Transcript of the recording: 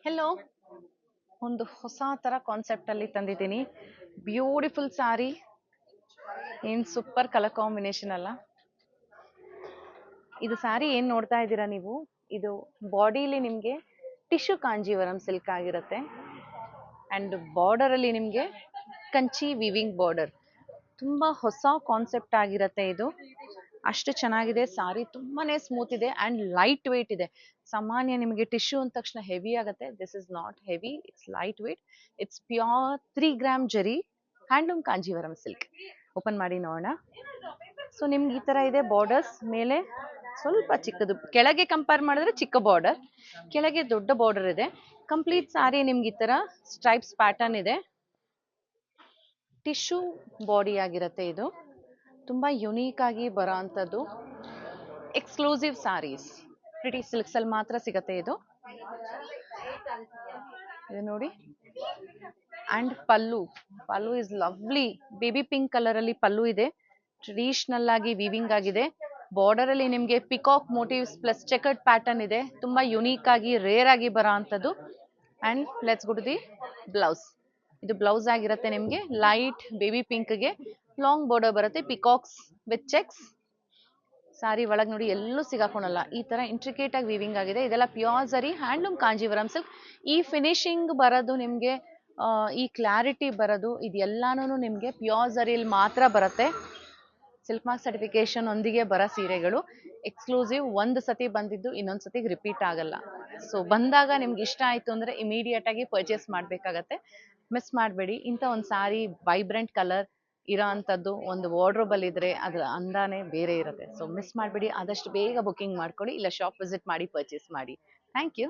Hello, ಒಂದು ಹೊಸ ತರ ಕಾನ್ಸೆಪ್ಟ್ ಅಲ್ಲಿ ತಂದಿದ್ದೀನಿ. ಬ್ಯೂಟಿಫುಲ್ ಸಾರಿ, ಏನ್ ಸೂಪರ್ ಕಲರ್ ಕಾಂಬಿನೇಷನ್ ಅಲ್ಲ. ಇದು ಸಾರಿ ಏನ್ ನೋಡ್ತಾ ಇದ್ದೀರಾ ನೀವು, ಇದು ಬಾಡಿಲಿ ನಿಮ್ಗೆ ಟಿಶ್ಯೂ ಕಾಂಜೀವರಂ ಸಿಲ್ಕ್ ಆಗಿರುತ್ತೆ. ಅಂಡ್ ಬಾರ್ಡರ್ ಅಲ್ಲಿ ನಿಮ್ಗೆ ಕಂಚಿ ವಿವಿಂಗ್ ಬಾರ್ಡರ್. ತುಂಬಾ ಹೊಸ ಕಾನ್ಸೆಪ್ಟ್ ಆಗಿರುತ್ತೆ ಇದು. ಅಷ್ಟು ಚೆನ್ನಾಗಿದೆ ಸಾರಿ, ತುಂಬಾನೇ ಸ್ಮೂತ್ ಇದೆ ಅಂಡ್ ಲೈಟ್ ವೇಟ್ ಇದೆ. ಸಾಮಾನ್ಯ ನಿಮಗೆ ಟಿಶ್ಯೂ ಅಂದ ತಕ್ಷಣ ಹೆವಿ ಆಗುತ್ತೆ. This is not heavy, it's light weight. It's pure 3 gram ಜರಿ ಹ್ಯಾಂಡ್ಲೂಮ್ ಕಾಂಜೀವರಂ ಸಿಲ್ಕ್. ಓಪನ್ ಮಾಡಿ ನೋಡೋಣ. ಸೊ ನಿಮ್ಗೆ ಈ ತರ ಇದೆ ಬಾರ್ಡರ್ಸ್. ಮೇಲೆ ಸ್ವಲ್ಪ ಚಿಕ್ಕದು, ಕೆಳಗೆ ಕಂಪೇರ್ ಮಾಡಿದ್ರೆ ಚಿಕ್ಕ ಬಾರ್ಡರ್, ಕೆಳಗೆ ದೊಡ್ಡ ಬಾರ್ಡರ್ ಇದೆ. ಕಂಪ್ಲೀಟ್ ಸಾರಿ ನಿಮ್ಗೆ ಈ ತರ ಸ್ಟ್ರೈಪ್ಸ್ ಪ್ಯಾಟರ್ನ್ ಇದೆ. ಟಿಶ್ಯೂ ಬಾಡಿ ಆಗಿರುತ್ತೆ ಇದು. ತುಂಬಾ ಯುನೀಕ್ ಆಗಿ ಬರೋ ಅಂಥದ್ದು ಎಕ್ಸ್ಕ್ಲೂಸಿವ್ ಸಾರೀಸ್. ಪ್ರಿಟಿ ಸಿಲ್ಕ್ಸ್ ಅಲ್ಲಿ ಮಾತ್ರ ಸಿಗತ್ತೆ ಇದು. ಇದು ನೋಡಿ. And pallu is lovely. Baby pink colour ಅಲ್ಲಿ ಪಲ್ಲು ಇದೆ. ಟ್ರೆಡಿಷನಲ್ ಆಗಿ ವಿವಿಂಗ್ ಆಗಿದೆ. ಬಾರ್ಡರ್ ಅಲ್ಲಿ ನಿಮ್ಗೆ peacock motives plus checkered pattern ಇದೆ. ತುಂಬಾ ಯುನೀಕ್ ಆಗಿ ರೇರ್ ಆಗಿ ಬರೋ ಅಂಥದ್ದು. And let's go to the blouse. ಇದು ಬ್ಲೌಸ್ ಆಗಿರುತ್ತೆ ನಿಮ್ಗೆ. ಲೈಟ್ ಬೇಬಿ ಪಿಂಕ್ ಗೆ ಲಾಂಗ್ ಬಾರ್ಡರ್ ಬರುತ್ತೆ, ಪಿಕಾಕ್ಸ್ ವಿತ್ ಚೆಕ್ಸ್. ಸಾರಿ ಒಳಗೆ ನೋಡಿ ಎಲ್ಲೂ ಸಿಗಾಕೊಳಲ್ಲ, ಈ ತರ ಇಂಟ್ರಿಕೇಟ್ ಆಗಿ ವಿವಿಂಗ್ ಆಗಿದೆ. ಇದೆಲ್ಲ ಪ್ಯೂರ್ ಜರಿ ಹ್ಯಾಂಡ್ಲೂಮ್ ಕಾಂಜೀವರಂ ಸಿಲ್ಕ್. ಈ ಫಿನಿಶಿಂಗ್ ಬರೋದು ನಿಮ್ಗೆ, ಈ ಕ್ಲಾರಿಟಿ ಬರೋದು, ಇದೆಲ್ಲಾನು ನಿಮ್ಗೆ ಪ್ಯೂರ್ ಜರಿಯಲ್ಲಿ ಮಾತ್ರ ಬರುತ್ತೆ. ಸಿಲ್ಕ್ ಮಾರ್ಕ್ ಸರ್ಟಿಫಿಕೇಶನ್ ಒಂದಿಗೆ ಬರೋ ಸೀರೆಗಳು. ಎಕ್ಸ್ಕ್ಲೂಸಿವ್. ಒಂದು ಸತಿ ಬಂದಿದ್ದು ಇನ್ನೊಂದು ಸತಿ ರಿಪೀಟ್ ಆಗಲ್ಲ. ಸೊ ಬಂದಾಗ ನಿಮ್ಗೆ ಇಷ್ಟ ಆಯ್ತು ಅಂದ್ರೆ ಇಮಿಡಿಯೇಟ್ ಆಗಿ ಪರ್ಚೇಸ್ ಮಾಡ್ಬೇಕಾಗತ್ತೆ. ಮಿಸ್ ಮಾಡಬೇಡಿ. ಇಂಥ ಒಂದು ಸಾರಿ ವೈಬ್ರೆಂಟ್ ಕಲರ್ ಇರೋ ಅಂಥದ್ದು ಒಂದು ವಾರ್ಡ್ರೋಬ್ ಅಲ್ಲಿ ಇದ್ರೆ ಅದ್ರ ಅಂದಾನೆ ಬೇರೆ ಇರುತ್ತೆ. ಸೊ ಮಿಸ್ ಮಾಡಬೇಡಿ. ಆದಷ್ಟು ಬೇಗ ಬುಕಿಂಗ್ ಮಾಡ್ಕೊಳ್ಳಿ, ಇಲ್ಲ ಶಾಪ್ ವಿಸಿಟ್ ಮಾಡಿ ಪರ್ಚೇಸ್ ಮಾಡಿ. Thank you.